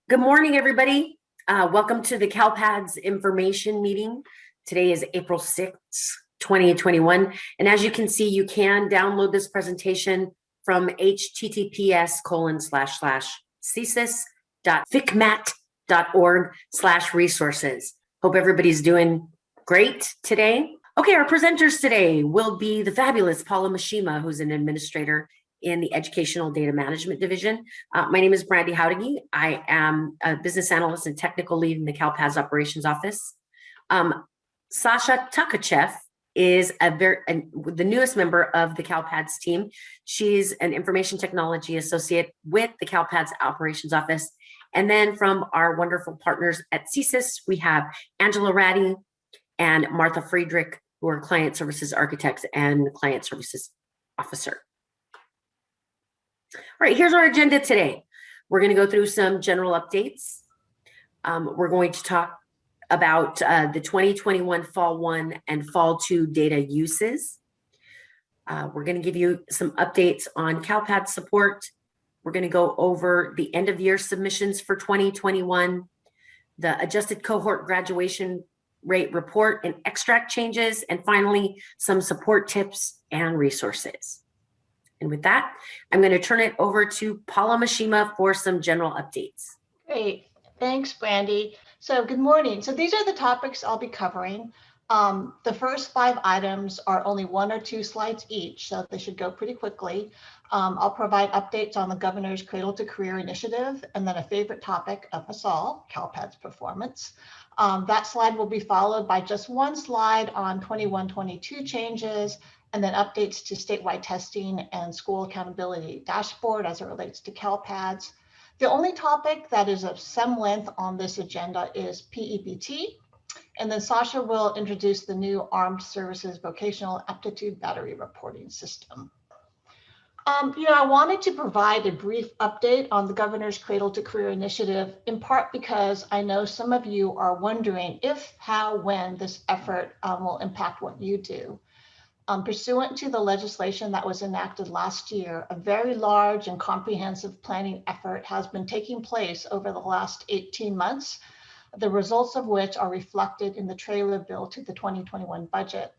Good morning, everybody. Welcome to the CalPADS information meeting. Today is April 6th, 2021. And as you can see, you can download this presentation from https://csis.ficmat.org/resources. Hope everybody's doing great today. Okay, our presenters today will be the fabulous Paula Mishima, who's an administrator in the Educational Data Management Division. My name is Brandy Howdigi. I am a business analyst and technical lead in the CalPADS operations office. Sasha Takachev is the newest member of the CalPADS team. She's an information technology associate with the CalPADS operations office. And then from our wonderful partners at CSIS, we have Angela Ratty and Martha Friedrich, who are client services architects and client services officer. All right, here's our agenda today. We're going to go through some general updates. We're going to talk about the 2021 Fall 1 and Fall 2 data uses. We're going to give you some updates on CalPADS support. We're going to go over the end of year submissions for 2021, the adjusted cohort graduation rate report and extract changes, and finally, some support tips and resources. And with that, I'm going to turn it over to Paula Mishima for some general updates. Great. Thanks, Brandy. So good morning. So these are the topics I'll be covering. The first 5 items are only 1 or 2 slides each, so they should go pretty quickly. I'll provide updates on the Governor's Cradle to Career initiative, and then a favorite topic of us all, CalPADS performance. That slide will be followed by just 1 slide on 21-22 changes, and then updates to statewide testing and school accountability dashboard as it relates to CalPADS. The only topic that is of some length on this agenda is PEBT. And then Sasha will introduce the new Armed Services Vocational Aptitude Battery Reporting System. I wanted to provide a brief update on the Governor's Cradle to Career initiative, in part because I know some of you are wondering if, how, when this effort will impact what you do. Pursuant to the legislation that was enacted last year, a very large and comprehensive planning effort has been taking place over the last 18 months, the results of which are reflected in the trailer bill to the 2021 budget.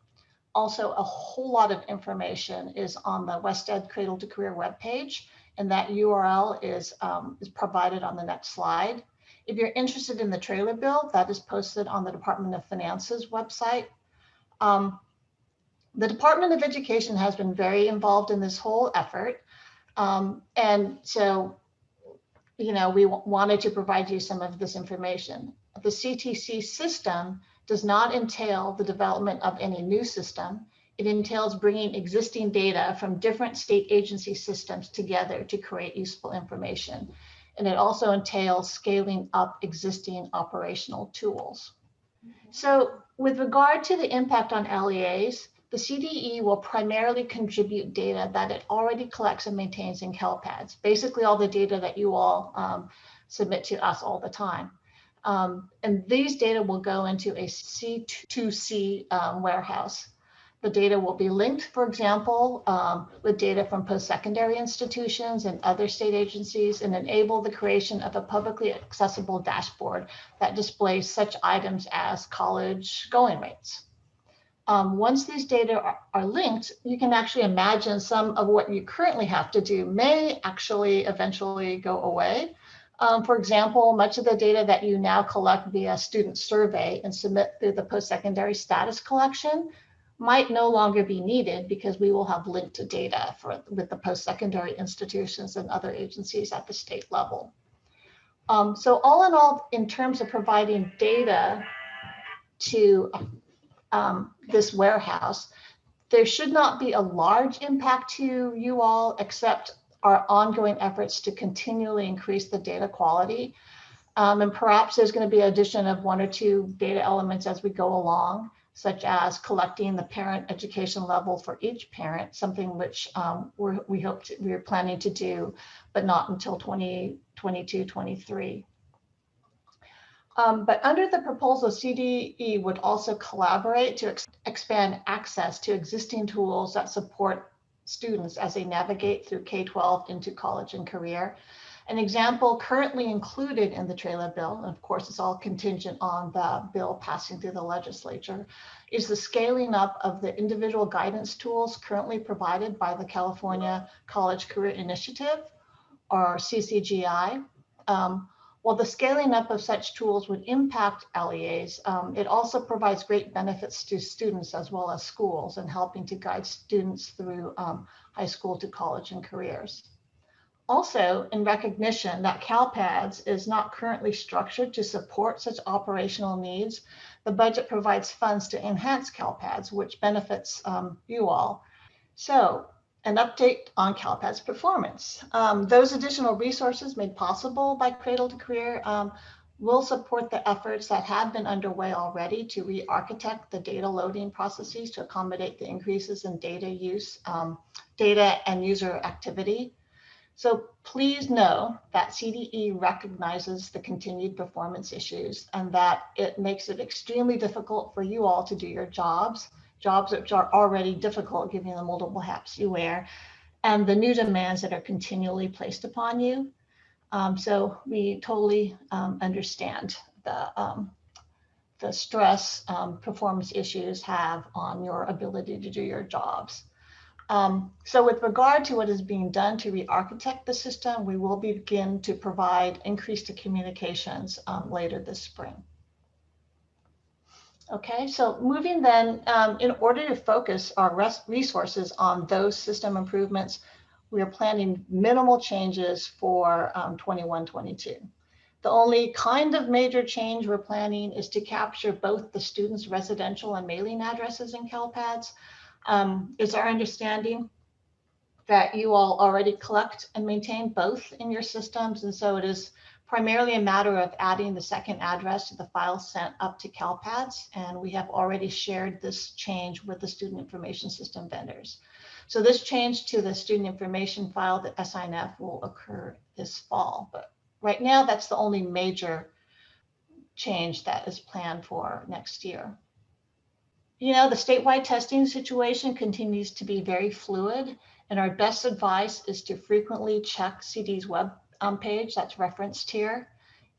Also, a whole lot of information is on the WestEd Cradle to Career webpage, and that URL is provided on the next slide. If you're interested in the trailer bill, that is posted on the Department of Finance's website. The Department of Education has been very involved in this whole effort. And so, we wanted to provide you some of this information. The CTC system does not entail the development of any new system. It entails bringing existing data from different state agency systems together to create useful information. And it also entails scaling up existing operational tools. So with regard to the impact on LEAs, the CDE will primarily contribute data that it already collects and maintains in CalPADS, basically all the data that you all submit to us all the time. And these data will go into a C2C warehouse. The data will be linked, for example, with data from post-secondary institutions and other state agencies, and enable the creation of a publicly accessible dashboard that displays such items as college going rates. Once these data are linked, you can actually imagine some of what you currently have to do may actually eventually go away. For example, much of the data that you now collect via student survey and submit through the post-secondary status collection might no longer be needed because we will have linked data with the post-secondary institutions and other agencies at the state level. So all in all, in terms of providing data to this warehouse, there should not be a large impact to you all, except our ongoing efforts to continually increase the data quality. And perhaps there's going to be addition of 1 or 2 data elements as we go along, such as collecting the parent education level for each parent, something which we're planning to do, but not until 2022-23. But under the proposal, CDE would also collaborate to expand access to existing tools that support students as they navigate through K-12 into college and career. An example currently included in the trailer bill, and of course it's all contingent on the bill passing through the legislature, is the scaling up of the individual guidance tools currently provided by the California College Career Initiative, or CCGI. While the scaling up of such tools would impact LEAs, it also provides great benefits to students as well as schools in helping to guide students through high school to college and careers. Also, in recognition that CalPADS is not currently structured to support such operational needs, the budget provides funds to enhance CalPADS, which benefits you all. So, an update on CalPADS performance. Those additional resources made possible by Cradle to Career will support the efforts that have been underway already to re-architect the data loading processes to accommodate the increases in data use, data and user activity. So please know that CDE recognizes the continued performance issues and that it makes it extremely difficult for you all to do your jobs which are already difficult given the multiple hats you wear and the new demands that are continually placed upon you. So we totally understand the stress performance issues have on your ability to do your jobs. So with regard to what is being done to re-architect the system, we will begin to provide increased communications later this spring. Okay, so moving then, in order to focus our resources on those system improvements, we are planning minimal changes for 21-22. The only kind of major change we're planning is to capture both the students' residential and mailing addresses in CalPADS. It's our understanding that you all already collect and maintain both in your systems, and so it is primarily a matter of adding the second address to the file sent up to CalPADS, and we have already shared this change with the student information system vendors. So this change to the student information file, the SINF, will occur this fall, but right now that's the only major change that is planned for next year. You know, the statewide testing situation continues to be very fluid, and our best advice is to frequently check CD's web page that's referenced here.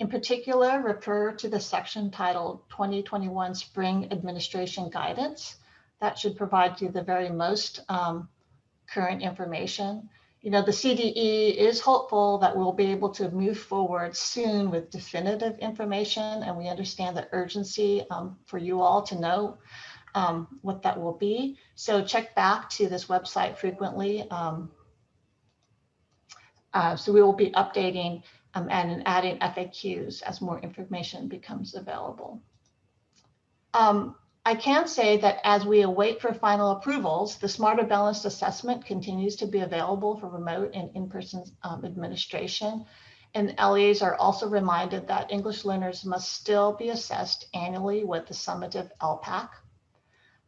In particular, refer to the section titled 2021 Spring Administration Guidance. That should provide you the very most current information. You know, the CDE is hopeful that we'll be able to move forward soon with definitive information, and we understand the urgency for you all to know what that will be. So check back to this website frequently. So we will be updating and adding FAQs as more information becomes available. I can say that as we await for final approvals, the Smarter Balanced Assessment continues to be available for remote and in-person administration. And LEAs are also reminded that English learners must still be assessed annually with the summative LPAC.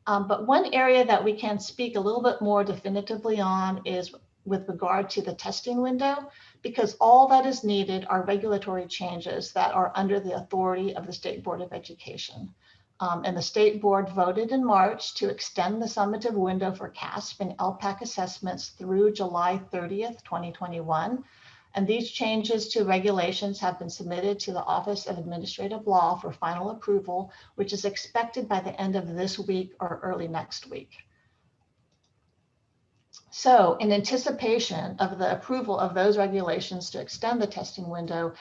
But one area that we can speak a little bit more definitively on is with regard to the testing window, because all that is needed are regulatory changes that are under the authority of the State Board of Education. And the State Board voted in March to extend the summative window for CASP and LPAC assessments through July 30th, 2021. And these changes to regulations have been submitted to the Office of Administrative Law for final approval, which is expected by the end of this week or early next week. So in anticipation of the approval of those regulations to extend the testing window,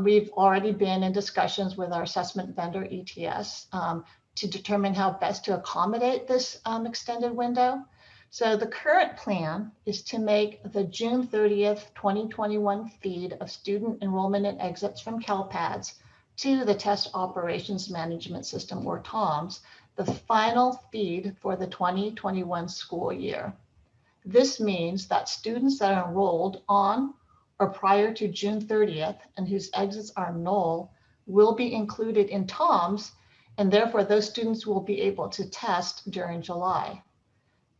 we've already been in discussions with our assessment vendor, ETS, to determine how best to accommodate this extended window. So the current plan is to make the June 30th, 2021 feed of student enrollment and exits from CalPADS to the Test Operations Management System, or TOMS, the final feed for the 2021 school year. This means that students that are enrolled on or prior to June 30th and whose exits are null will be included in TOMS, and therefore those students will be able to test during July.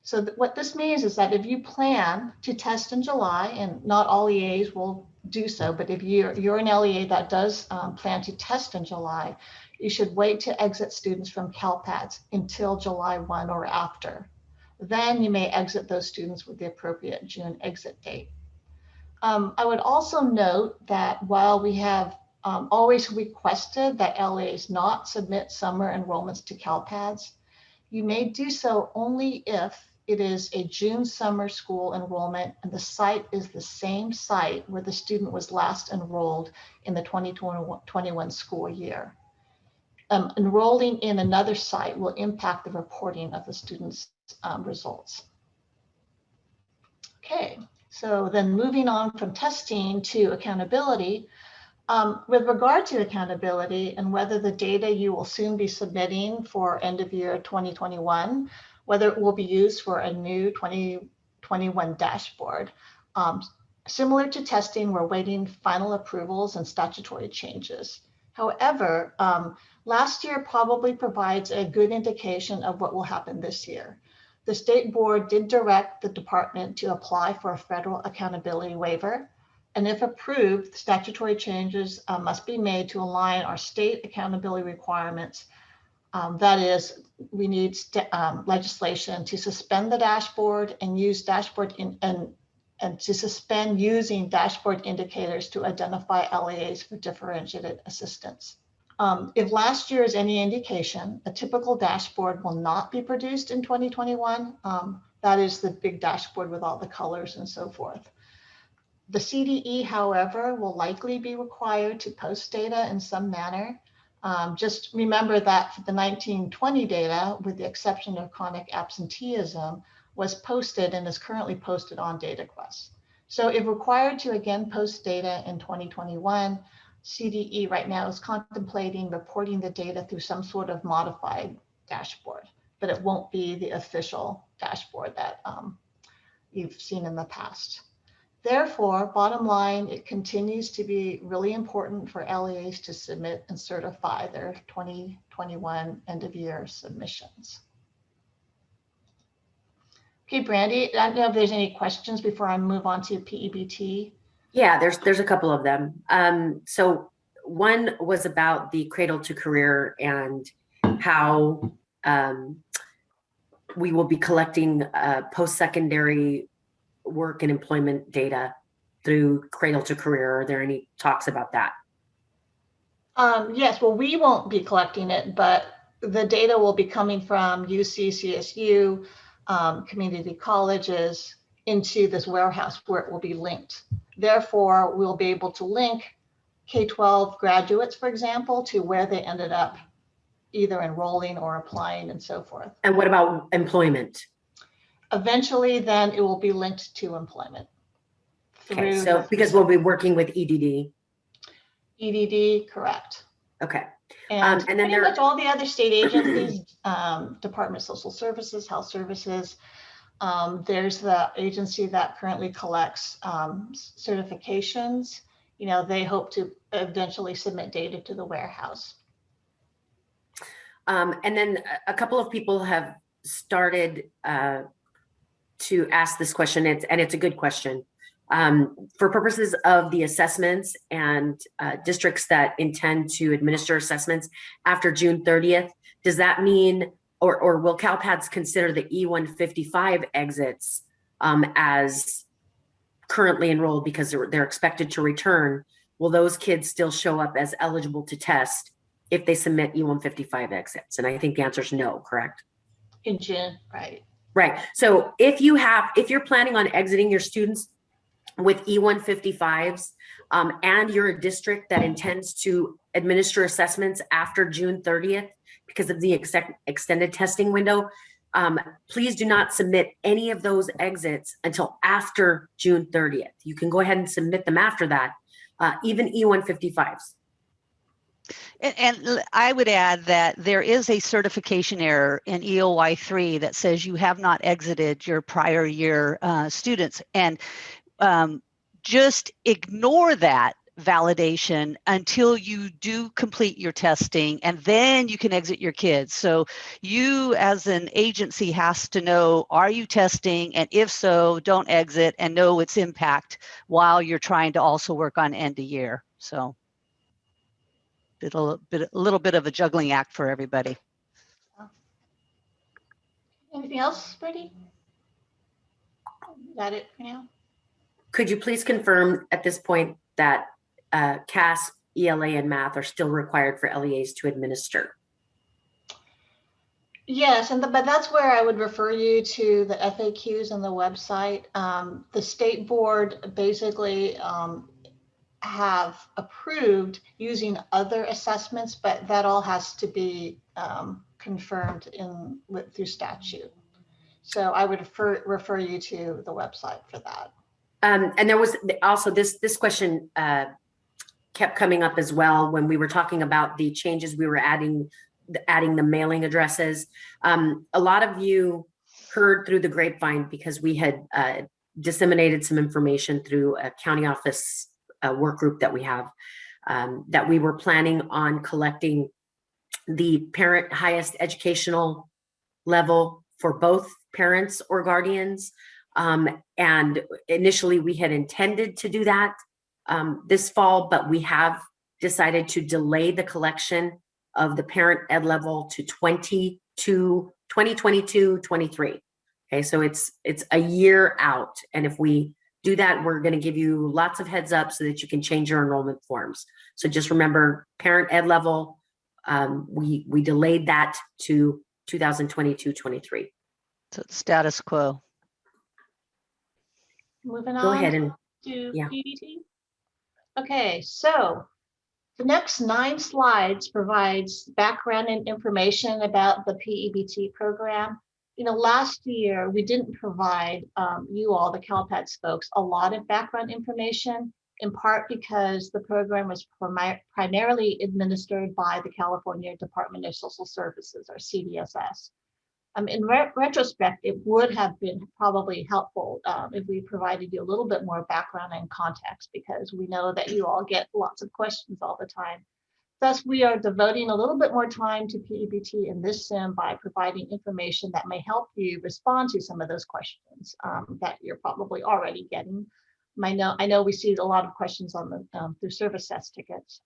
So what this means is that if you plan to test in July, and not all EAs will do so, but if you're an LEA that does plan to test in July, you should wait to exit students from CalPADS until July 1 or after. Then you may exit those students with the appropriate June exit date. I would also note that while we have always requested that LAs not submit summer enrollments to CalPADS, you may do so only if it is a June summer school enrollment and the site is the same site where the student was last enrolled in the 2021 school year. Enrolling in another site will impact the reporting of the student's results. Okay, so then moving on from testing to accountability, with regard to accountability and whether the data you will soon be submitting for end of year 2021, whether it will be used for a new 2021 dashboard. Similar to testing, we're waiting final approvals and statutory changes. However, last year probably provides a good indication of what will happen this year. The state board did direct the department to apply for a federal accountability waiver. And if approved, statutory changes must be made to align our state accountability requirements. That is, we need legislation to suspend the dashboard and use dashboard and to suspend using dashboard indicators to identify LEAs for differentiated assistance. If last year is any indication, a typical dashboard will not be produced in 2021. That is the big dashboard with all the colors and so forth. The CDE, however, will likely be required to post data in some manner. Just remember that for the 1920 data, with the exception of chronic absenteeism, was posted and is currently posted on DataQuest. So if required to again post data in 2021, CDE right now is contemplating reporting the data through some sort of modified dashboard, but it won't be the official dashboard that you've seen in the past. Therefore, bottom line, it continues to be really important for LEAs to submit and certify their 2021 end of year submissions. Okay, Brandy, I don't know if there's any questions before I move on to PEBT. Yeah, there's a couple of them. So one was about the cradle to career and how we will be collecting post-secondary work and employment data through cradle to career. Are there any talks about that? Yes, well, we won't be collecting it, but the data will be coming from UC, CSU, community colleges into this warehouse where it will be linked. Therefore, we'll be able to link K-12 graduates, for example, to where they ended up either enrolling or applying and so forth. And what about employment? Eventually, then it will be linked to employment. Okay, so because we'll be working with EDD. EDD, correct. Okay. And then pretty much all the other state agencies, Department of Social Services, Health Services, there's the agency that currently collects certifications. You know, they hope to eventually submit data to the warehouse. And then a couple of people have started to ask this question, and it's a good question. For purposes of the assessments and districts that intend to administer assessments after June 30th, does that mean, or will CalPADS consider the E-155 exits as currently enrolled because they're expected to return? Will those kids still show up as eligible to test if they submit E-155 exits? And I think the answer is no, correct? In June, right. Right. So if you're planning on exiting your students with E-155s and you're a district that intends to administer assessments after June 30th because of the extended testing window, please do not submit any of those exits until after June 30th. You can go ahead and submit them after that, even E-155s. And I would add that there is a certification error in EOY3 that says you have not exited your prior year students. And just ignore that validation until you do complete your testing, and then you can exit your kids. So you as an agency has to know, are you testing? And if so, don't exit and know its impact while you're trying to also work on end of year. So a little bit of a juggling act for everybody. Anything else, Brady? Is that it for now? could you please confirm at this point that CASP, ELA, and math are still required for LEAs to administer? Yes, but that's where I would refer you to the FAQs on the website. The state board basically have approved using other assessments, but that all has to be confirmed through statute. So I would refer you to the website for that. And there was also this question kept coming up as well when we were talking about the changes we were adding the mailing addresses. A lot of you heard through the grapevine, because we had disseminated some information through a county office work group that we have, that we were planning on collecting the parent highest educational level for both parents or guardians. And initially we had intended to do that this fall, but we have decided to delay the collection of the parent ed level to 2022-23. Okay, so it's a year out. And if we do that, we're going to give you lots of heads up so that you can change your enrollment forms. So just remember, parent ed level, we delayed that to 2022-23. So it's status quo. Moving on. Go ahead and to yeah. PEBT. Okay, so the next 9 slides provides background and information about the PEBT program. Last year we didn't provide you all, the CalPEDS folks, a lot of background information, in part because the program was primarily administered by the California Department of Social Services, or CDSS. In retrospect, it would have been probably helpful if we provided you a little bit more background and context, because we know that you all get lots of questions all the time. Thus, we are devoting a little bit more time to PEBT in this sim by providing information that may help you respond to some of those questions that you're probably already getting. I know we see a lot of questions on the through service test tickets.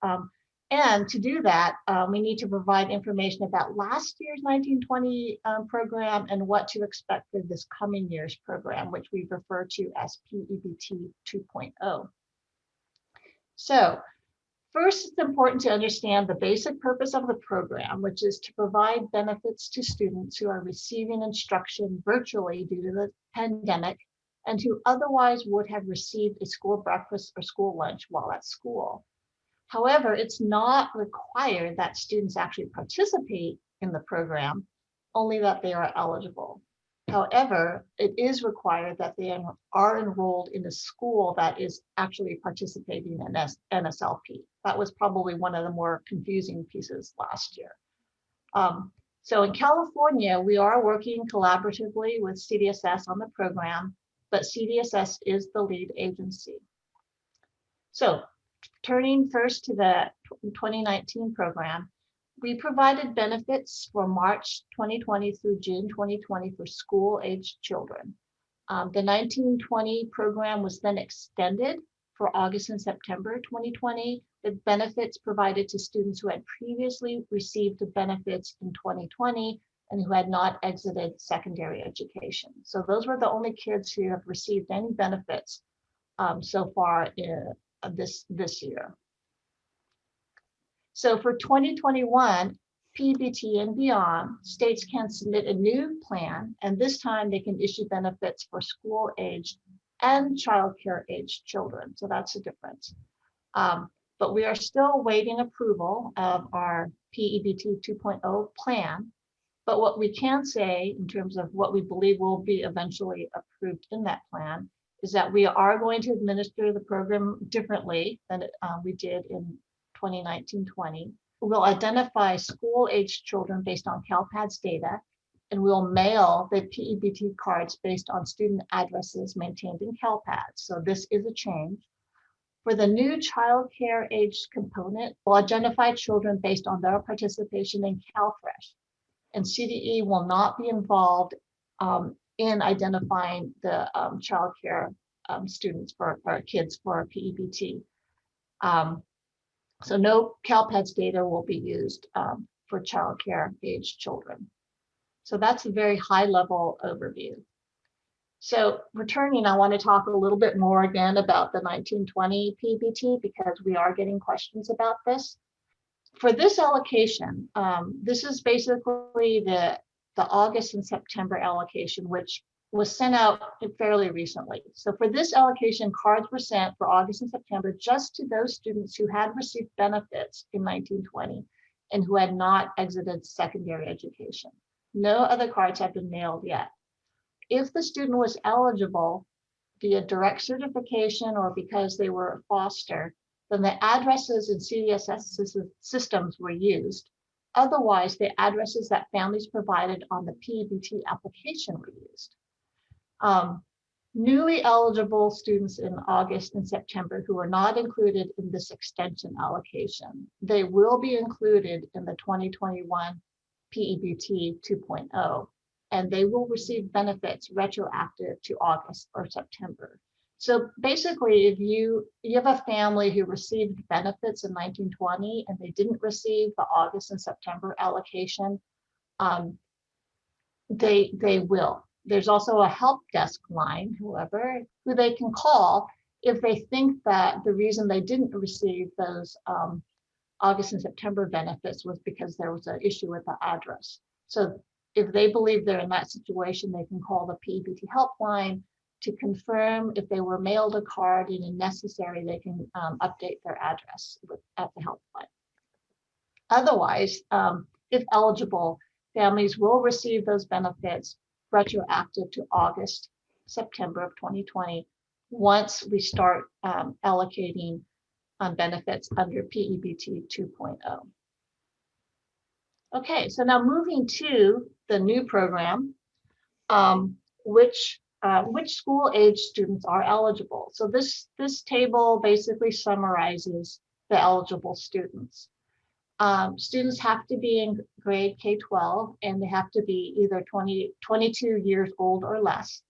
And to do that, we need to provide information about last year's 1920 program and what to expect for this coming year's program, which we refer to as PEBT 2.0. So first, it's important to understand the basic purpose of the program, which is to provide benefits to students who are receiving instruction virtually due to the pandemic and who otherwise would have received a school breakfast or school lunch while at school. However, it's not required that students actually participate in the program, only that they are eligible. However, it is required that they are enrolled in a school that is actually participating in NSLP. That was probably one of the more confusing pieces last year. So in California, we are working collaboratively with CDSS on the program, but CDSS is the lead agency. So turning first to the 2019 program, we provided benefits for March 2020 through June 2020 for school-aged children. The 1920 program was then extended for August and September 2020, with benefits provided to students who had previously received the benefits in 2020 and who had not exited secondary education. So those were the only kids who have received any benefits so far this year. So for 2021, PEBT and beyond, states can submit a new plan, and this time they can issue benefits for school-aged and childcare-aged children. So that's the difference. But we are still waiting approval of our PEBT 2.0 plan. But what we can say in terms of what we believe will be eventually approved in that plan is that we are going to administer the program differently than we did in 2019-20. We'll identify school-aged children based on CalPADS data, and we'll mail the PEBT cards based on student addresses maintained in CalPADS. So this is a change. For the new child care age component, we'll identify children based on their participation in CalFresh. And CDE will not be involved in identifying the child care students or kids for PEBT. So no CalPEDS data will be used for child care age children. So that's a very high level overview. So returning, I want to talk a little bit more again about the 1920 PBT because we are getting questions about this. For this allocation, this is basically the August and September allocation, which was sent out fairly recently. So for this allocation, cards were sent for August and September just to those students who had received benefits in 1920 and who had not exited secondary education. No other cards have been mailed yet. If the student was eligible via direct certification or because they were a foster, then the addresses in CDSS systems were used. Otherwise, the addresses that families provided on the PEBT application were used. Newly eligible students in August and September who are not included in this extension allocation, they will be included in the 2021 PEBT 2.0, and they will receive benefits retroactive to August or September. So basically, if you have a family who received benefits in 1920 and they didn't receive the August and September allocation, they will. There's also a help desk line, however, who they can call if they think that the reason they didn't receive those August and September benefits was because there was an issue with the address. So if they believe they're in that situation, they can call the PEBT helpline to confirm if they were mailed a card, and if necessary, they can update their address at the helpline. Otherwise, if eligible, families will receive those benefits retroactive to August, September of 2020, once we start allocating benefits under PEBT 2.0. Okay, so now moving to the new program, which school age students are eligible. So this table basically summarizes the eligible students. Students have to be in grade K-12 and they have to be either 22 years old or less.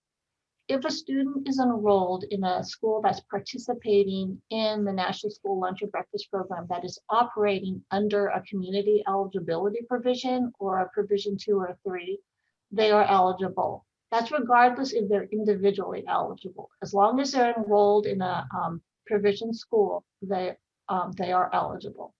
If a student is enrolled in a school that's participating in the National School Lunch and Breakfast Program that is operating under a community eligibility provision or a provision 2 or 3, they are eligible. That's regardless if they're individually eligible. As long as they're enrolled in a provision school, they are eligible.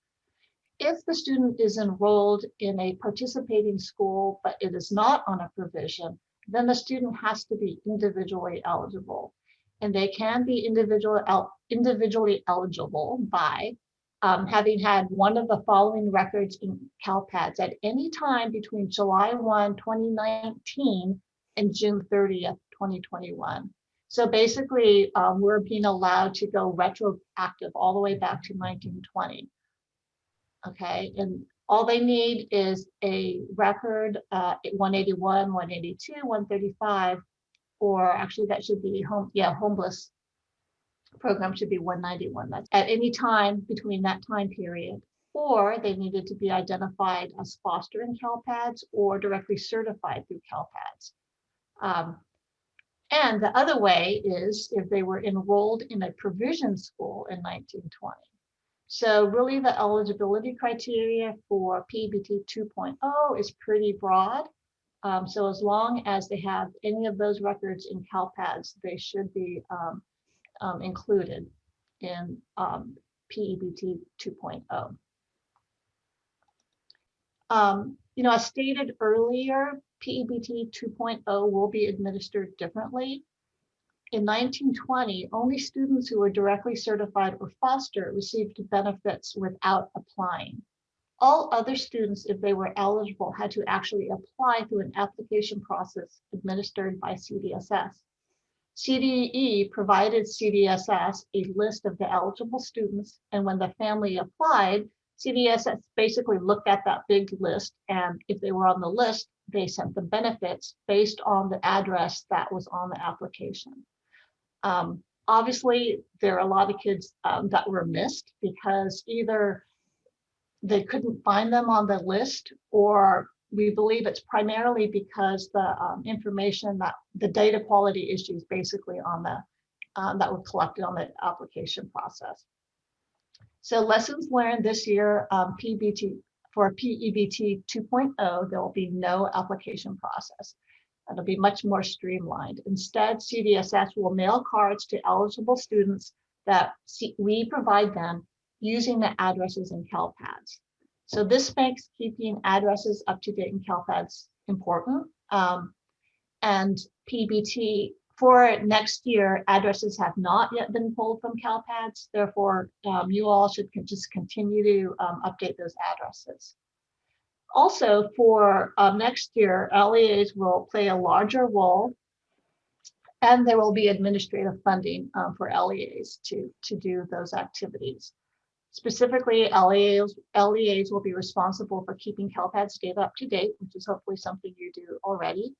If the student is enrolled in a participating school, but it is not on a provision, then the student has to be individually eligible. And they can be individually eligible by having had one of the following records in CalPADS at any time between July 1, 2019 and June 30th, 2021. So basically, we're being allowed to go retroactive all the way back to 1920. Okay, and all they need is a record 181, 182, 135, or actually that should be homeless program should be 191. That's at any time between that time period, or they needed to be identified as foster in CalPADS or directly certified through CalPADS. And the other way is if they were enrolled in a provision school in 1920. So really the eligibility criteria for PEBT 2.0 is pretty broad. So as long as they have any of those records in CalPADS, they should be included in PEBT 2.0. As stated earlier, PEBT 2.0 will be administered differently. In 1920, only students who were directly certified or foster received benefits without applying. All other students, if they were eligible, had to actually apply through an application process administered by CDSS. CDE provided CDSS a list of the eligible students, and when the family applied, CDSS basically looked at that big list, and if they were on the list, they sent the benefits based on the address that was on the application. Obviously, there are a lot of kids that were missed because either they couldn't find them on the list, or we believe it's primarily because the information that the data quality issues basically on the that were collected on the application process. So lessons learned this year, PEBT 2.0, there will be no application process. It'll be much more streamlined. Instead, CDSS will mail cards to eligible students that we provide them using the addresses in CalPads. So this makes keeping addresses up to date in CalPads important. And PBT for next year, addresses have not yet been pulled from CalPads. Therefore, you all should just continue to update those addresses. Also, for next year, LEAs will play a larger role, and there will be administrative funding for LEAs to do those activities. Specifically, LEAs will be responsible for keeping CalPads data up to date, which is hopefully something you do already.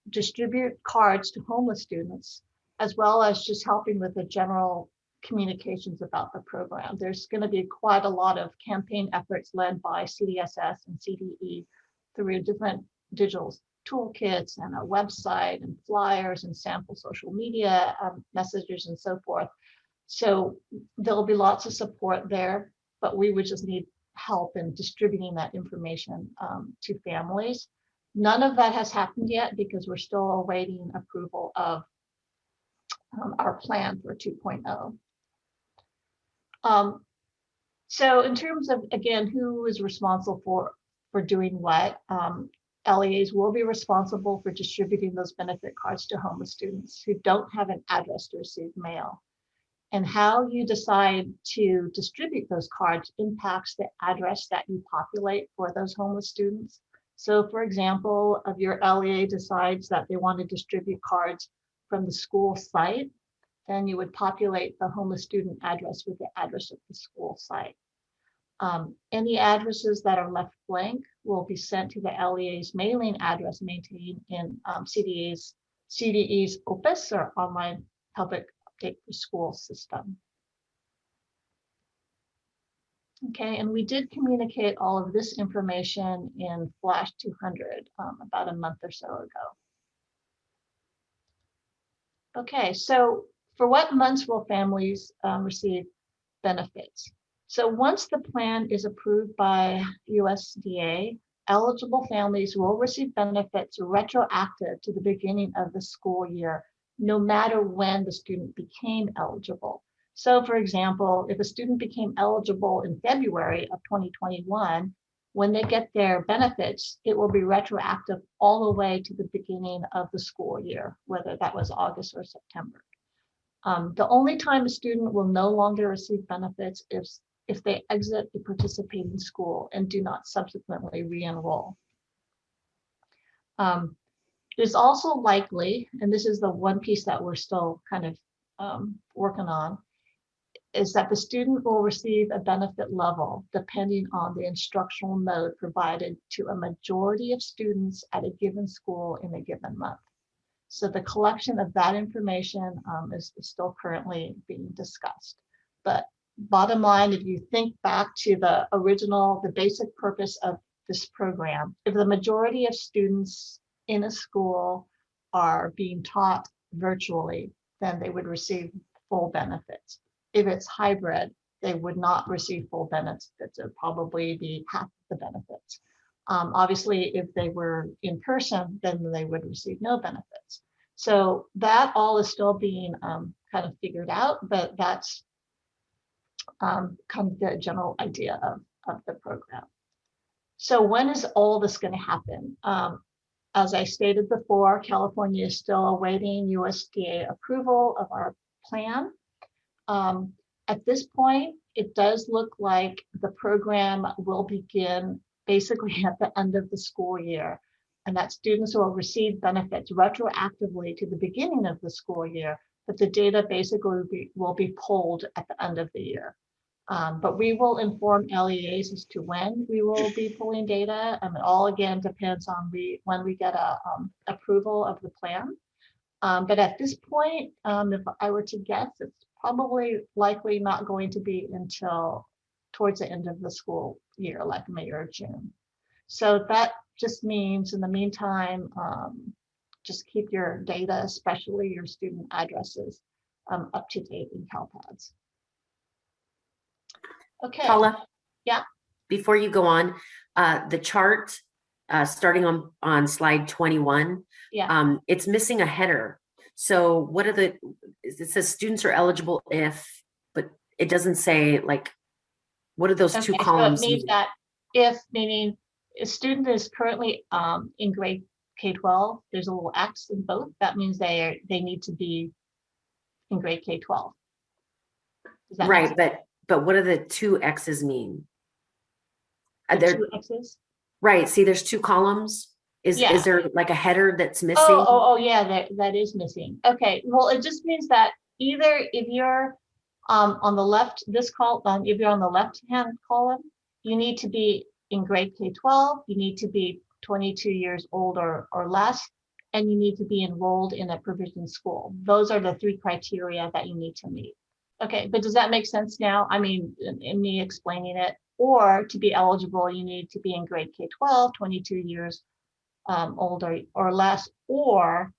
Distribute cards to homeless students, as well as just helping with the general communications about the program. There's going to be quite a lot of campaign efforts led by CDSS and CDE through different digital toolkits and a website and flyers and sample social media messages and so forth. So there'll be lots of support there, but we would just need help in distributing that information to families. None of that has happened yet because we're still awaiting approval of our plan for 2.0. So in terms of, again, who is responsible for doing what, LEAs will be responsible for distributing those benefit cards to homeless students who don't have an address to receive mail. And how you decide to distribute those cards impacts the address that you populate for those homeless students. So for example, if your LEA decides that they want to distribute cards from the school site, then you would populate the homeless student address with the address of the school site. Any addresses that are left blank will be sent to the LEA's mailing address maintained in CDE's OPUS, or Online Public Update for School system. Okay, and we did communicate all of this information in Flash 200 about a month or so ago. Okay, so for what months will families receive benefits? So once the plan is approved by USDA, eligible families will receive benefits retroactive to the beginning of the school year, no matter when the student became eligible. So for example, if a student became eligible in February of 2021, when they get their benefits, it will be retroactive all the way to the beginning of the school year, whether that was August or September. The only time a student will no longer receive benefits is if they exit a participating school and do not subsequently re-enroll. It's also likely, and this is the one piece that we're still kind of working on, is that the student will receive a benefit level depending on the instructional mode provided to a majority of students at a given school in a given month. So the collection of that information is still currently being discussed. But bottom line, if you think back to the basic purpose of this program, if the majority of students in a school are being taught virtually, then they would receive full benefits. If it's hybrid, they would not receive full benefits. It would probably be half the benefits. Obviously, if they were in person, then they would receive no benefits. So that all is still being kind of figured out, but that's kind of the general idea of the program. So when is all this going to happen? As I stated before, California is still awaiting USDA approval of our plan. At this point, it does look like the program will begin basically at the end of the school year, and that students will receive benefits retroactively to the beginning of the school year, but the data basically will be pulled at the end of the year. But we will inform LEAs as to when we will be pulling data. It all again depends on when we get a approval of the plan. But at this point, if I were to guess, it's probably likely not going to be until towards the end of the school year, like May or June. So that just means in the meantime, just keep your data, especially your student addresses, up to date in CalPads. Okay. Paula? Yeah. Before you go on, the chart starting on slide 21, Yeah. it's missing a header. So what are the, it says students are eligible if, but it doesn't say like, what are those two Okay, so it columns means mean? that if, meaning a student is currently in grade K-12, there's a little X in both. That means they need to be in grade K-12. Does that make Right, sense? but what do the two X's mean? The There, two X's? right, see, there's two columns. Is Yeah. there like a header that's Oh, missing? oh, yeah, that is missing. Okay, well, it just means that either if you're on the left, this column, if you're on the left-hand column, you need to be in grade K-12, you need to be 22 years old or less, and you need to be enrolled in a provision school. Those are the three criteria that you need to meet. Okay, but does that make sense now? I mean, in me explaining it, or to be eligible, you need to be in grade K-12, 22 years older or less, or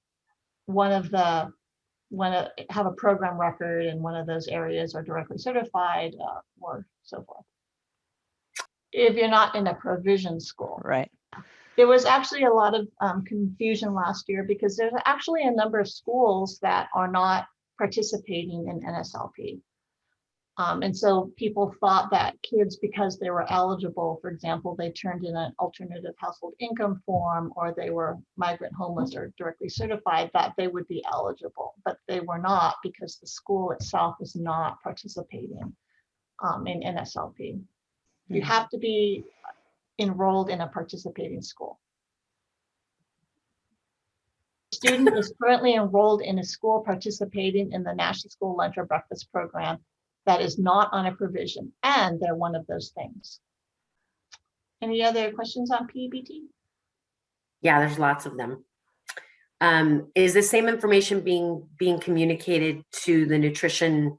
have a program record in one of those areas or directly certified or so forth. If you're not in a provision school. Right. There was actually a lot of confusion last year because there's actually a number of schools that are not participating in NSLP. And so people thought that kids, because they were eligible, for example, they turned in an alternative household income form, or they were migrant homeless or directly certified, that they would be eligible, but they were not because the school itself is not participating in NSLP. You have to be enrolled in a participating school. Student is currently enrolled in a school participating in the National School Lunch or Breakfast program that is not on a provision, and they're one of those things. Any other questions on PEBT? Yeah, there's lots of them. Is the same information being communicated to the nutrition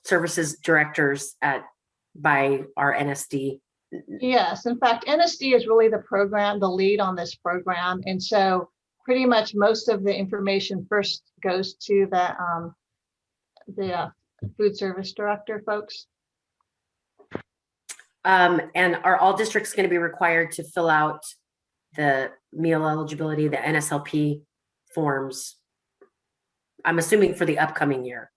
services directors by our NSD? Yes, in fact, NSD is really the lead on this program. And so pretty much most of the information first goes to the food service director folks. And are all districts going to be required to fill out the meal eligibility, the NSLP forms? I'm assuming for the upcoming year.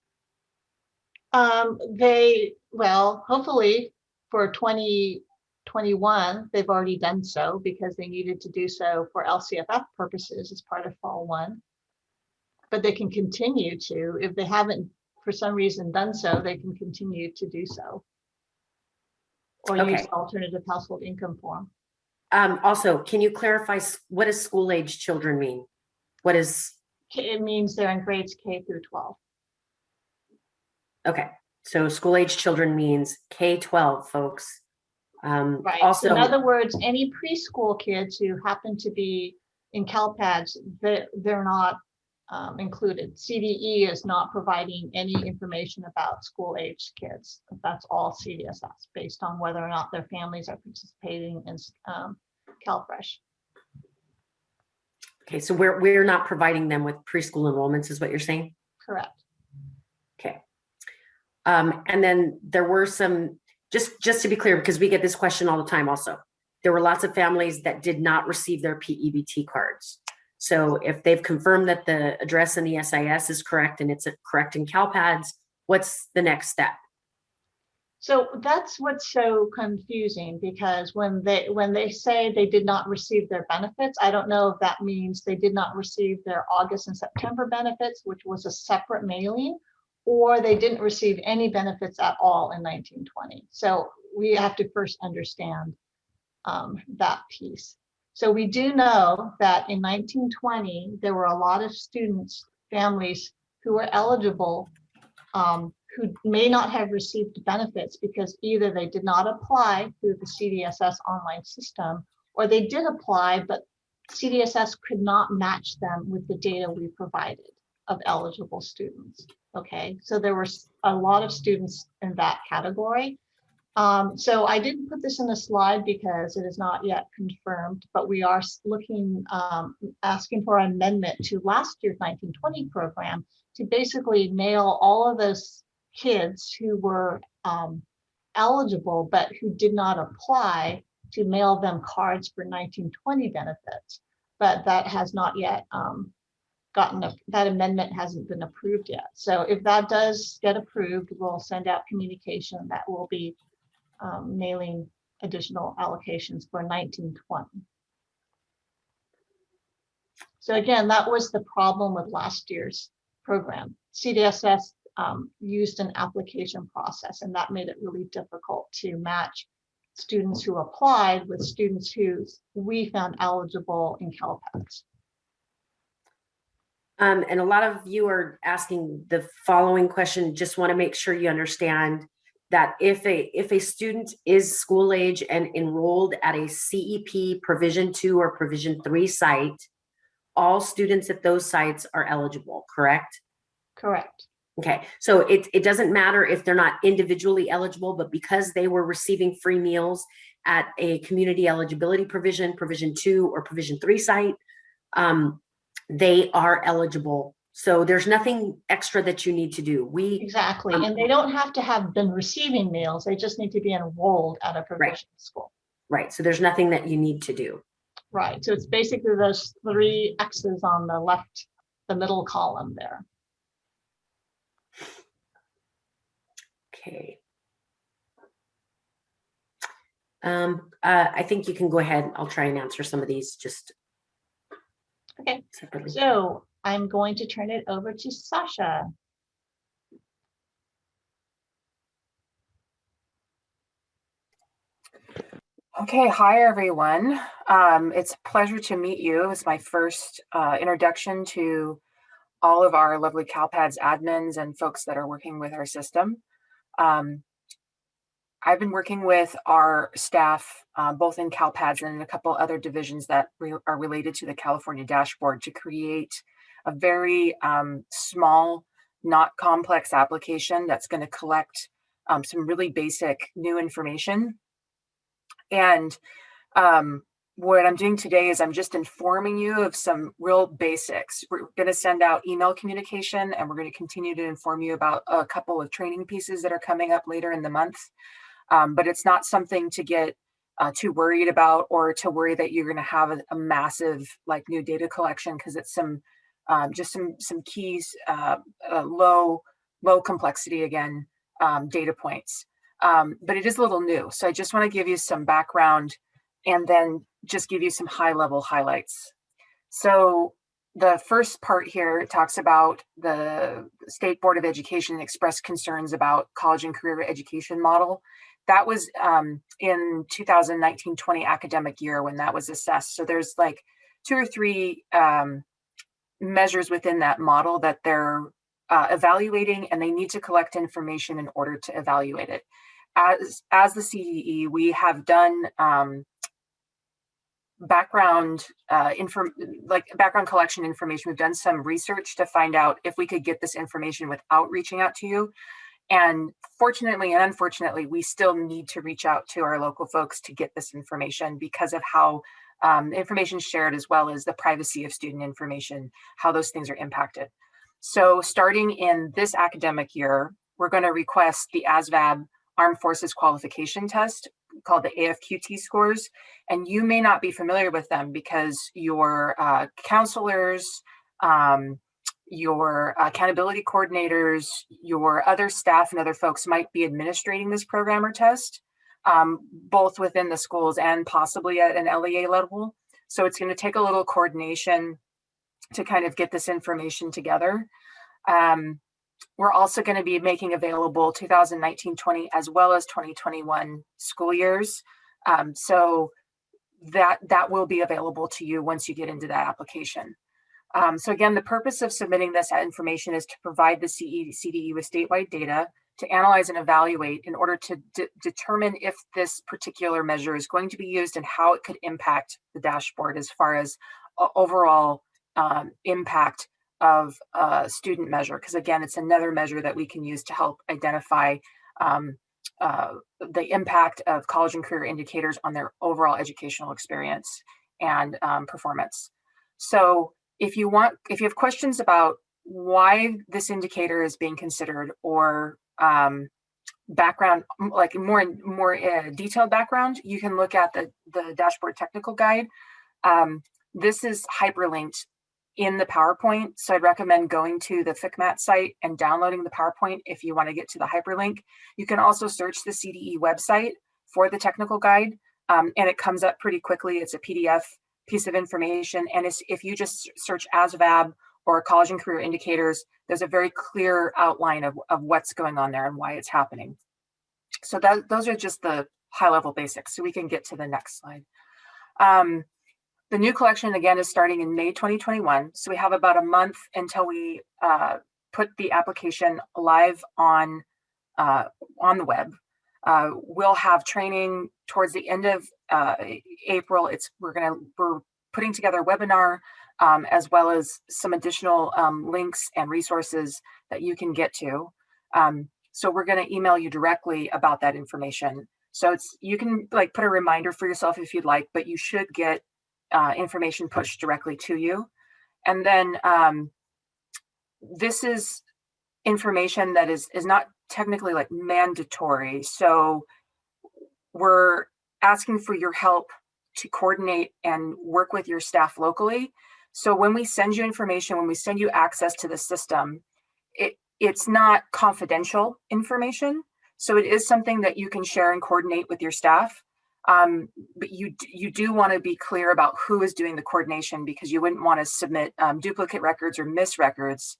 Well, hopefully for 2021, they've already done so because they needed to do so for LCFF purposes as part of Fall 1. But they can continue to, if they haven't for some reason done so, they can continue to do so. Or use alternative household income form. Also, can you clarify what does school age children mean? What is? It means they're in grades K through 12. Okay, so school age children means K-12, folks. Right. Also, so in other words, any preschool kids who happen to be in CalPADS, they're not included. CDE is not providing any information about school age kids. That's all CDSS based on whether or not their families are participating in CalFresh. Okay, so we're not providing them with preschool enrollments, is what you're saying? Correct. Okay. And then there were some, just to be clear, because we get this question all the time also, there were lots of families that did not receive their PEBT cards. So if they've confirmed that the address in the SIS is correct and it's correct in CalPADS, what's the next step? So that's what's so confusing, because when they say they did not receive their benefits, I don't know if that means they did not receive their August and September benefits, which was a separate mailing, or they didn't receive any benefits at all in 1920. So we have to first understand that piece. So we do know that in 1920, there were a lot of students, families who were eligible, who may not have received benefits because either they did not apply through the CDSS online system, or they did apply, but CDSS could not match them with the data we provided of eligible students. Okay, so there were a lot of students in that category. So I didn't put this in the slide because it is not yet confirmed, but we are looking, asking for an amendment to last year's 1920 program to basically nail all of those kids who were eligible but who did not apply to mail them cards for 1920 benefits, but that has not yet that amendment hasn't been approved yet. So if that does get approved, we'll send out communication that will be mailing additional allocations for 1920. So again, that was the problem with last year's program. CDSS used an application process, and that made it really difficult to match students who applied with students who we found eligible in CalPADS. And a lot of you are asking the following question. Just want to make sure you understand that if a student is school age and enrolled at a CEP Provision 2 or Provision 3 site, all students at those sites are eligible, correct? Correct. Okay, so it doesn't matter if they're not individually eligible, but because they were receiving free meals at a community eligibility provision, Provision 2 or Provision 3 site, they are eligible. So there's nothing extra that you need to do. Exactly, and they don't have to have been receiving meals. They just need to be enrolled at a provision school. Right, so there's nothing that you need to do. Right, so it's basically those 3 X's on the left, the middle column there. Okay. I think you can go ahead. I'll try and answer some of these just okay separately. So I'm going to turn it over to Sasha. Okay, hi everyone. It's a pleasure to meet you. It's my first introduction to all of our lovely CalPADS admins and folks that are working with our system. I've been working with our staff, both in CalPADS and in a couple other divisions that are related to the California dashboard, to create a very small, not complex application that's going to collect some really basic new information. And what I'm doing today is I'm just informing you of some real basics. We're going to send out email communication, and we're going to continue to inform you about a couple of training pieces that are coming up later in the month. But it's not something to get too worried about, or to worry that you're going to have a massive like new data collection, because it's just some keys, low complexity again, data points. But it is a little new. So I just want to give you some background and then just give you some high level highlights. So the first part here talks about the State Board of Education expressed concerns about college and career education model. That was in 2019-20 academic year when that was assessed. So there's like 2 or 3 measures within that model that they're evaluating, and they need to collect information in order to evaluate it. As the CDE, we have done background collection information. We've done some research to find out if we could get this information without reaching out to you. And fortunately and unfortunately, we still need to reach out to our local folks to get this information because of how information is shared, as well as the privacy of student information, how those things are impacted. So starting in this academic year, we're going to request the ASVAB Armed Forces Qualification Test, called the AFQT scores. And you may not be familiar with them because your counselors, your accountability coordinators, your other staff and other folks might be administrating this program or test, both within the schools and possibly at an LEA level. So it's going to take a little coordination to kind of get this information together. We're also going to be making available 2019-20 as well as 2021 school years. So that will be available to you once you get into that application. So again, the purpose of submitting this information is to provide the CDE with statewide data to analyze and evaluate in order to determine if this particular measure is going to be used and how it could impact the dashboard as far as overall impact of student measure. Because again, it's another measure that we can use to help identify the impact of college and career indicators on their overall educational experience and performance. So if you have questions about why this indicator is being considered, or background, like more detailed background, you can look at the dashboard technical guide. This is hyperlinked in the PowerPoint, so I'd recommend going to the FCMAT site and downloading the PowerPoint if you want to get to the hyperlink. You can also search the CDE website for the technical guide, and it comes up pretty quickly. It's a PDF piece of information, and if you just search ASVAB or college and career indicators, there's a very clear outline of what's going on there and why it's happening. So those are just the high-level basics. So we can get to the next slide. The new collection, again, is starting in May 2021. So we have about a month until we put the application live on the web. We'll have training towards the end of April. We're putting together a webinar, as well as some additional links and resources that you can get to. So we're going to email you directly about that information. So you can like put a reminder for yourself if you'd like, but you should get information pushed directly to you. And then this is information that is not technically like mandatory. So we're asking for your help to coordinate and work with your staff locally. So when we send you information, when we send you access to the system, it's not confidential information. So it is something that you can share and coordinate with your staff. But you do want to be clear about who is doing the coordination, because you wouldn't want to submit duplicate records or miss records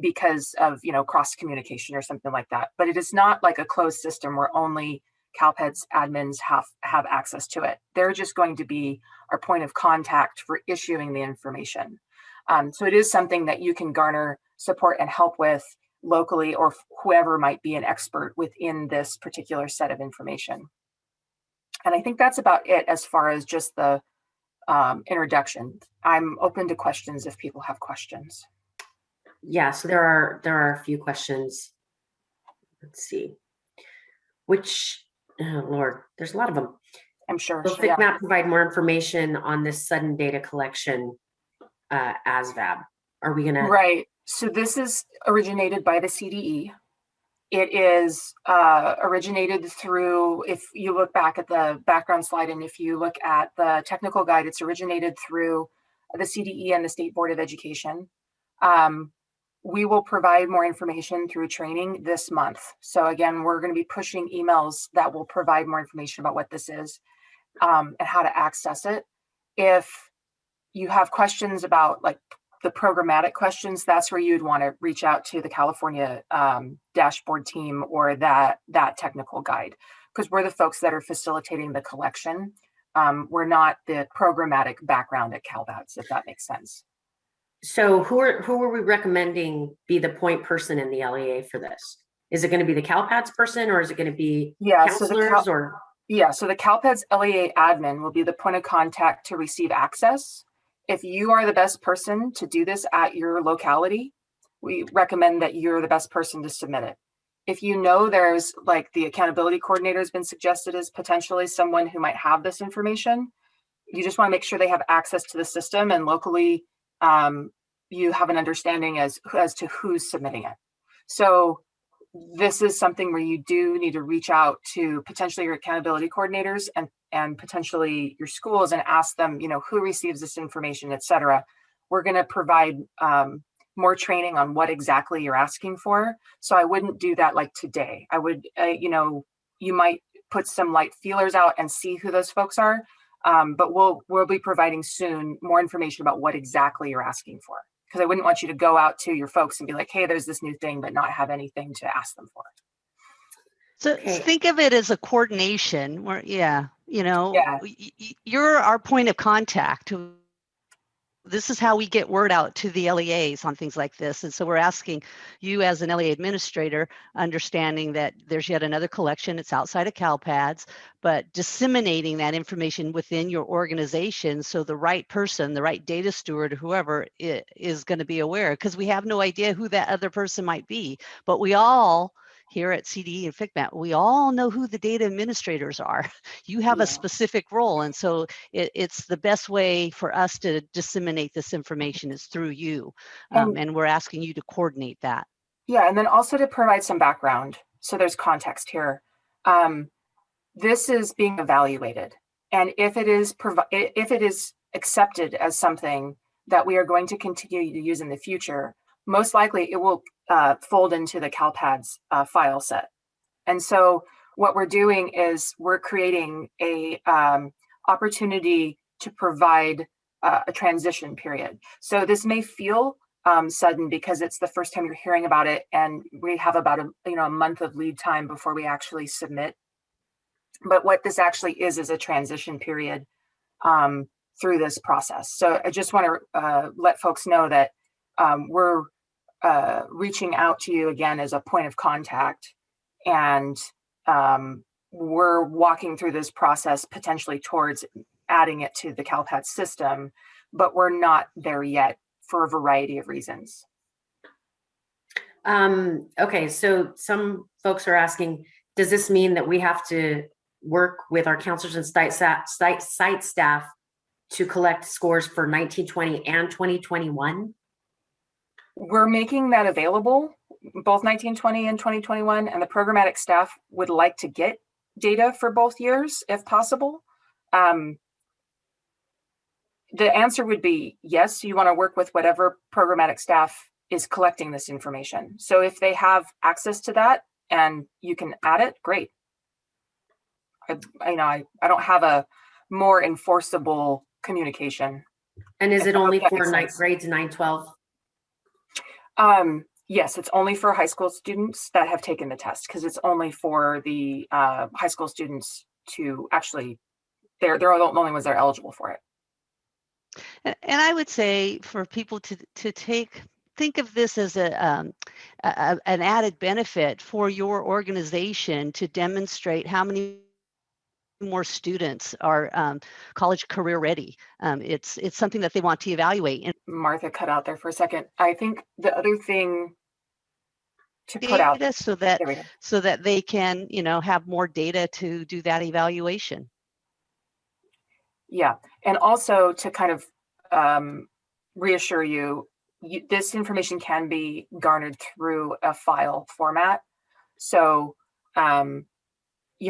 because of cross communication or something like that. But it is not like a closed system where only CalPEDS admins have access to it. They're just going to be our point of contact for issuing the information. So it is something that you can garner support and help with locally, or whoever might be an expert within this particular set of information. And I think that's about it as far as just the introduction. I'm open to questions if people have questions. Yeah, so there are a few questions. Let's see. Oh Lord, there's a lot of them. I'm sure. Will FCMAT provide more information on this sudden data collection ASVAB? Are we gonna? Right. So this is originated by the CDE. It is originated through, if you look back at the background slide, and if you look at the technical guide, it's originated through the CDE and the State Board of Education. We will provide more information through training this month. So again, we're going to be pushing emails that will provide more information about what this is and how to access it. If you have questions about like the programmatic questions, that's where you'd want to reach out to the California dashboard team or that technical guide, because we're the folks that are facilitating the collection. We're not the programmatic background at CalPEDS, if that makes sense. So who are we recommending be the point person in the LEA for this? Is it going to be the CalPEDS person, or is it going to be counselors? So the CalPEDS LEA admin will be the point of contact to receive access. If you are the best person to do this at your locality, we recommend that you're the best person to submit it. If you know there's like the accountability coordinator has been suggested as potentially someone who might have this information, you just want to make sure they have access to the system, and locally you have an understanding as to who's submitting it. So this is something where you do need to reach out to potentially your accountability coordinators and potentially your schools and ask them, who receives this information, et cetera. We're going to provide more training on what exactly you're asking for. So I wouldn't do that like today. I would, you might put some light feelers out and see who those folks are. But we'll be providing soon more information about what exactly you're asking for. Because I wouldn't want you to go out to your folks and be like, hey, there's this new thing, but not have anything to ask them for. So think of it as a coordination where, you're our point of contact. This is how we get word out to the LEAs on things like this. And so we're asking you as an LEA administrator, understanding that there's yet another collection, it's outside of CalPEDS, but disseminating that information within your organization so the right person, the right data steward, whoever is going to be aware, because we have no idea who that other person might be. But we all, here at CDE and FCMAT, we all know who the data administrators are. You have a specific role. And so it's the best way for us to disseminate this information is through you. And we're asking you to coordinate that. Yeah, and then also to provide some background. so there's context here. This is being evaluated, and if it is accepted as something that we are going to continue to use in the future, most likely it will fold into the CalPADS file set. And so what we're doing is we're creating a opportunity to provide a transition period. So this may feel sudden because it's the first time you're hearing about it, and we have about a month of lead time before we actually submit. But what this actually is a transition period through this process. So I just want to let folks know that we're reaching out to you again as a point of contact, and we're walking through this process potentially towards adding it to the CalPADS system, but we're not there yet for a variety of reasons. Okay, so some folks are asking, does this mean that we have to work with our counselors and site staff to collect scores for 1920 and 2021? We're making that available, both 1920 and 2021, and the programmatic staff would like to get data for both years if possible. The answer would be yes, you want to work with whatever programmatic staff is collecting this information. So if they have access to that and you can add it, great. I don't have a more enforceable communication. And is it I hope only that for makes sense. grades 9-12? Yes, it's only for high school students that have taken the test, because it's only for the high school students to actually, they're the only ones that are eligible for it. And I would say for people to think of this as an added benefit for your organization to demonstrate how many more students are college career ready. It's something that they want to evaluate. And Martha cut out there for a second. I think the other thing to put out so that they can, have more data to do that evaluation. Yeah, and also to kind of reassure you, this information can be garnered through a file format. So,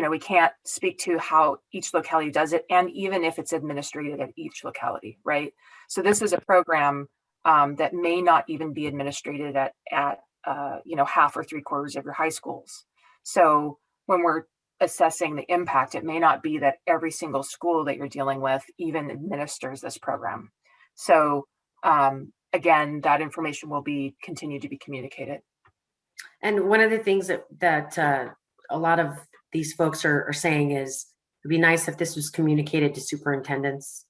we can't speak to how each locality does it, and even if it's administrated at each locality, right? So this is a program that may not even be administrated at half or 3/4 of your high schools. So when we're assessing the impact, it may not be that every single school that you're dealing with even administers this program. So again, that information will continue to be communicated. And one of the things that a lot of these folks are saying is it'd be nice if this was communicated to superintendents.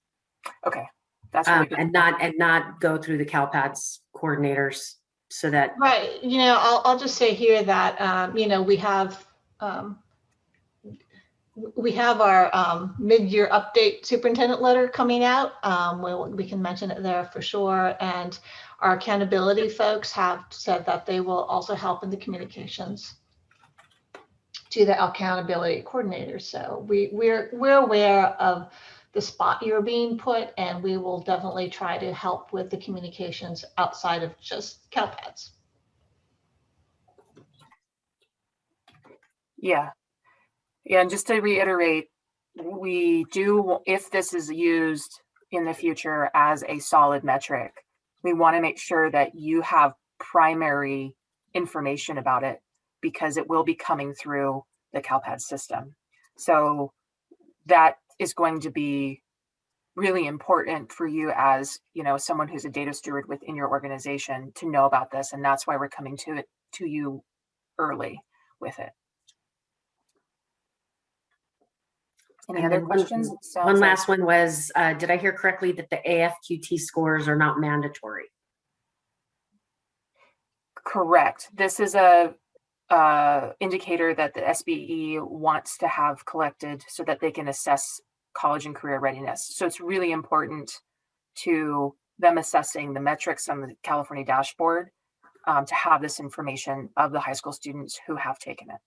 Okay, that's really good. and not go through the CalPADS coordinators, so that Right. I'll just say here that we have our mid-year update superintendent letter coming out. We can mention it there for sure. And our accountability folks have said that they will also help in the communications to the accountability coordinators. So we're aware of the spot you're being put, and we will definitely try to help with the communications outside of just CalPADS. Yeah, and just to reiterate, we do, if this is used in the future as a solid metric, we want to make sure that you have primary information about it, because it will be coming through the CalPADS system. So that is going to be really important for you as, someone who's a data steward within your organization to know about this. And that's why we're coming to you early with it. Any other questions? One last one was, did I hear correctly that the AFQT scores are not mandatory? Correct. This is a indicator that the SBE wants to have collected so that they can assess college and career readiness. So it's really important to them assessing the metrics on the California dashboard to have this information of the high school students who have taken it.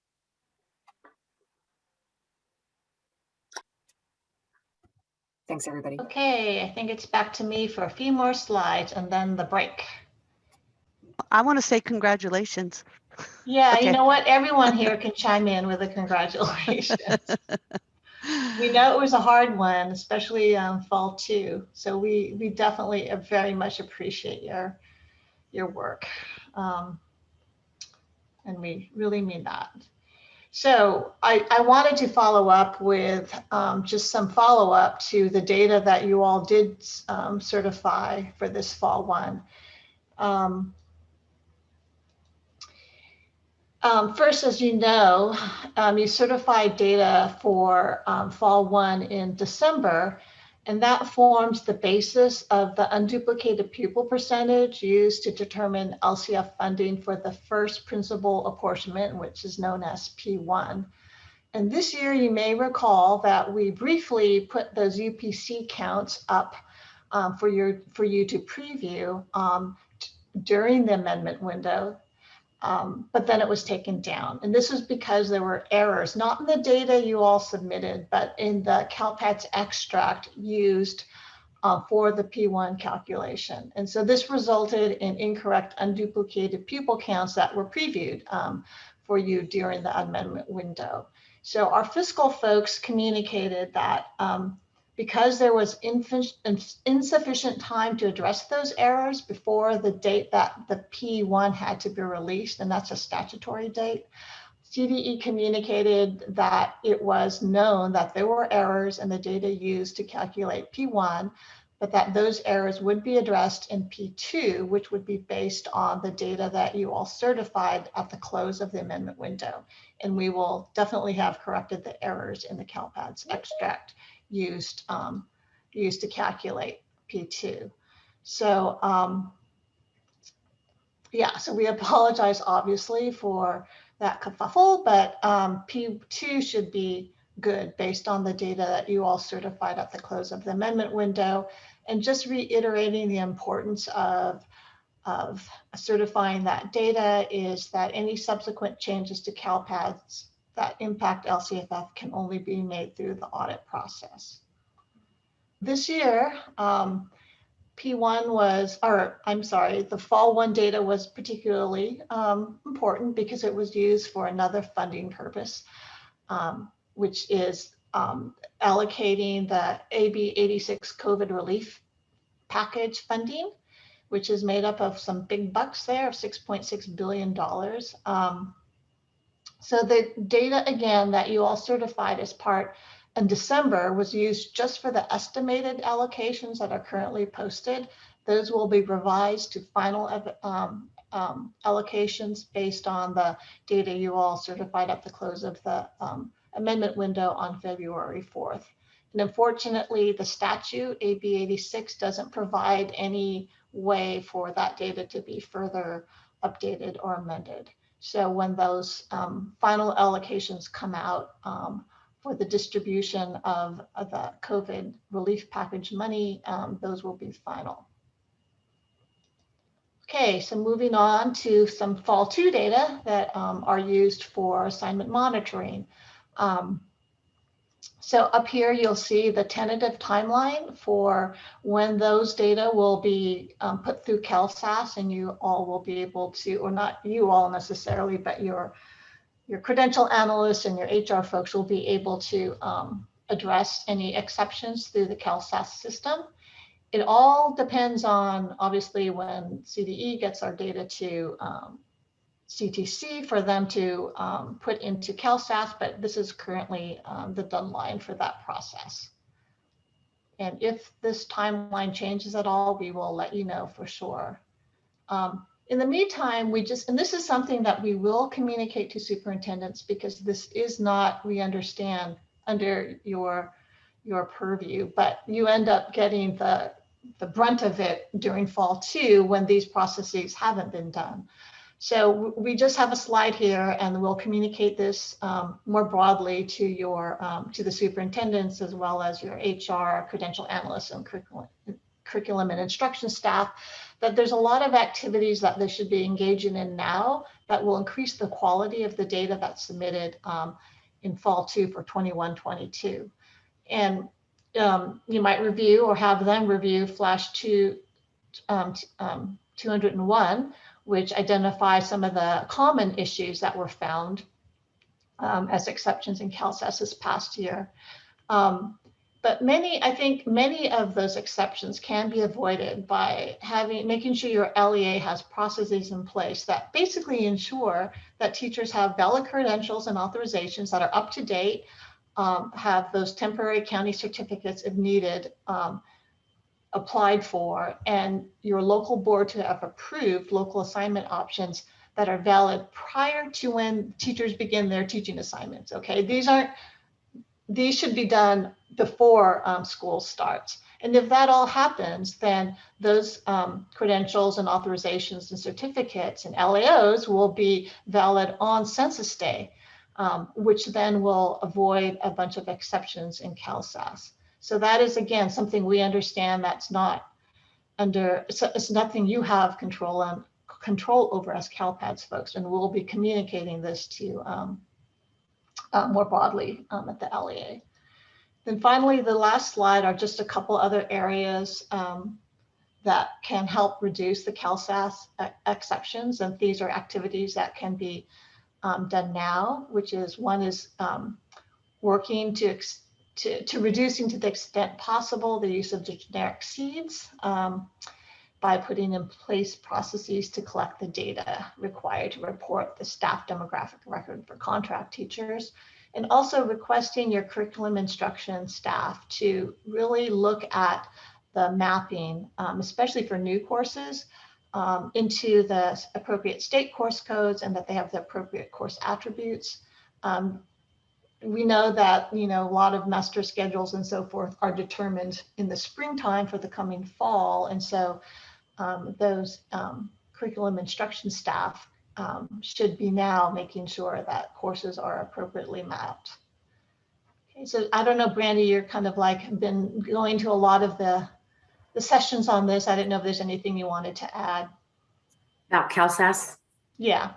Thanks, everybody. Okay, I think it's back to me for a few more slides and then the break. I want to say congratulations. Yeah, Okay. you know what? Everyone here can chime in with a congratulations. We know it was a hard one, especially fall two. So we definitely very much appreciate your work. Um, and we really mean that. So I wanted to follow up with just some follow up to the data that you all did certify for this fall one. First, as you know, you certified data for fall one in December, and that forms the basis of the unduplicated pupil percentage used to determine LCF funding for the first principal apportionment, which is known as P1. And this year, you may recall that we briefly put those UPC counts up for you to preview during the amendment window. But then it was taken down. And this was because there were errors, not in the data you all submitted, but in the CalPADS extract used for the P1 calculation. And so this resulted in incorrect unduplicated pupil counts that were previewed for you during the amendment window. So our fiscal folks communicated that because there was insufficient time to address those errors before the date that the P1 had to be released, and that's a statutory date, CDE communicated that it was known that there were errors in the data used to calculate P1, but that those errors would be addressed in P2, which would be based on the data that you all certified at the close of the amendment window. And we will definitely have corrected the errors in the CalPADS extract used to calculate P2. So yeah, so we apologize obviously for that kerfuffle, but P2 should be good based on the data that you all certified at the close of the amendment window. And just reiterating the importance of certifying that data is that any subsequent changes to CalPADS that impact LCFF can only be made through the audit process. This year, P1 was, or I'm sorry, the fall one data was particularly important because it was used for another funding purpose, which is allocating the AB 86 COVID relief package funding, which is made up of some big bucks there of $6.6 billion. So the data, again, that you all certified as part in December was used just for the estimated allocations that are currently posted. Those will be revised to final allocations based on the data you all certified at the close of the amendment window on February 4th. And unfortunately, the statute, AB 86, doesn't provide any way for that data to be further updated or amended. So when those final allocations come out for the distribution of the COVID relief package money, those will be final. Okay, so moving on to some fall two data that are used for assignment monitoring. So up here, you'll see the tentative timeline for when those data will be put through CalSAS, and you all will be able to, or not you all necessarily, but your credential analysts and your HR folks will be able to address any exceptions through the CalSAS system. It all depends on, obviously, when CDE gets our data to CTC for them to put into CalSAS, but this is currently the deadline for that process. And if this timeline changes at all, we will let you know for sure. In the meantime, and this is something that we will communicate to superintendents because this is not, we understand, under your purview, but you end up getting the brunt of it during fall two when these processes haven't been done. So we just have a slide here, and we'll communicate this more broadly to to the superintendents as well as your HR, credential analysts, and curriculum and instruction staff, that there's a lot of activities that they should be engaging in now that will increase the quality of the data that's submitted in fall two for 21-22. And you might review or have them review Flash 201, which identifies some of the common issues that were found as exceptions in CalSAS this past year. But I think many of those exceptions can be avoided by making sure your LEA has processes in place that basically ensure that teachers have valid credentials and authorizations that are up to date, have those temporary county certificates if needed applied for, and your local board to have approved local assignment options that are valid prior to when teachers begin their teaching assignments. Okay, these should be done before school starts. And if that all happens, then those credentials and authorizations and certificates and LAOs will be valid on census day, which then will avoid a bunch of exceptions in CalSAS. So that is, again, something we understand that's not it's nothing you have control over as CalPADS folks, and we'll be communicating this to more broadly at the LEA. Then finally, the last slide are just a couple other areas that can help reduce the CalSAS exceptions. And these are activities that can be done now, which is one is working to reducing to the extent possible the use of the generic seeds by putting in place processes to collect the data required to report the staff demographic record for contract teachers, and also requesting your curriculum instruction staff to really look at the mapping, especially for new courses, into the appropriate state course codes and that they have the appropriate course attributes. We know that, a lot of master schedules and so forth are determined in the springtime for the coming fall. And so those curriculum instruction staff should be now making sure that courses are appropriately mapped. Okay, so I don't know, Brandy, you're kind of like been going to a lot of the sessions on this. I didn't know if there's anything you wanted to add. About CalSAS? Yeah.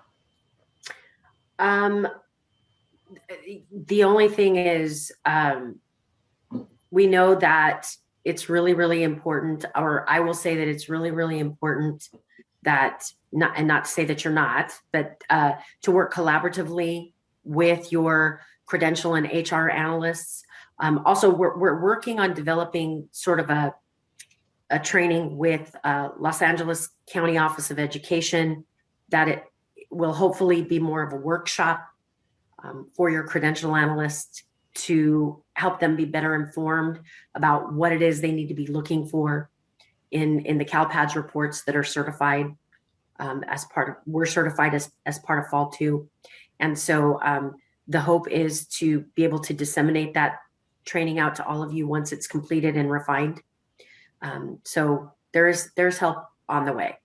The only thing is, we know that it's really, really important, or I will say that it's really, really important that not to say that you're not, but to work collaboratively with your credential and HR analysts. Also, we're working on developing sort of a training with Los Angeles County Office of Education that it will hopefully be more of a workshop for your credential analysts to help them be better informed about what it is they need to be looking for in the CalPADS reports that are certified we're certified as part of Fall 2. And so the hope is to be able to disseminate that training out to all of you once it's completed and refined. So there's help on the way.